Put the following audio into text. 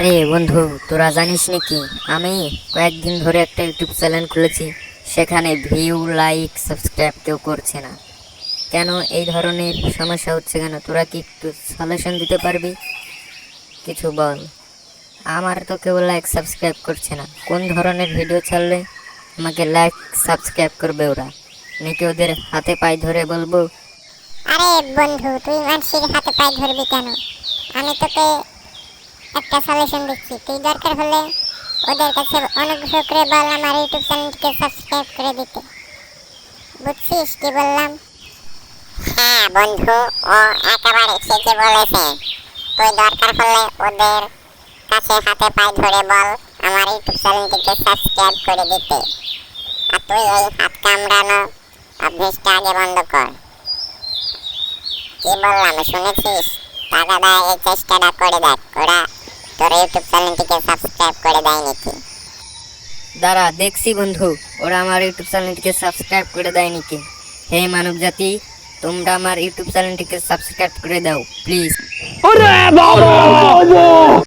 আরে বন্ধু, তোরা জানিস নাকি আমি কয়েকদিন ধরে একটা ইউটিউব চ্যানেল খুলেছি। সেখানে ভিউ, লাইক, সাবস্ক্রাইব কেউ করছে না। কেন এই ধরনের সমস্যা হচ্ছে কেন? তোরা কি একটু সলিউশন দিতে পারবি? কিছু বল। আমার তো কেউ লাইক সাবস্ক্রাইব করছে না। কোন ধরনের ভিডিও ছাড়লে আমাকে লাইক সাবস্ক্রাইব করবে ওরা? নাকি ওদের হাতে পায়ে ধরে বলবো? আরে বন্ধু, তুই মানুষের হাতে পায়ে ধরবি কেন? আমি তোকে একটা সলিউশন দিচ্ছি। তুই দরকার হলে ওদের কাছে অনুগ্রহ করে বল আমার ইউটিউব চ্যানেলটিকে সাবস্ক্রাইব করে দিতে। বুঝছিস কি বললাম? হ্যাঁ বন্ধু, ও একেবারে ঠিকই বলেছে। তুই দরকার হলে ওদের কাছে হাতে পায়ে ধরে বল আমার ইউটিউব চ্যানেলটিকে সাবস্ক্রাইব করে দিতে। আর তুই এই হাত কামড়ানো অভ্যেসটা আগে বন্ধ কর। কি বললাম শুনেছিস? টাকা এই চেষ্টাটা করে দেখ, ওরা তোর ইউটিউব চ্যানেলটিকে সাবস্ক্রাইব করে দেয় নাকি। দাঁড়া, দেখছি বন্ধু, ওরা আমার ইউটিউব চ্যানেলটিকে সাবস্ক্রাইব করে দেয় নাকি। হে মানব জাতি, তোমরা আমার ইউটিউব চ্যানেলটিকে সাবস্ক্রাইব করে দাও প্লিজ।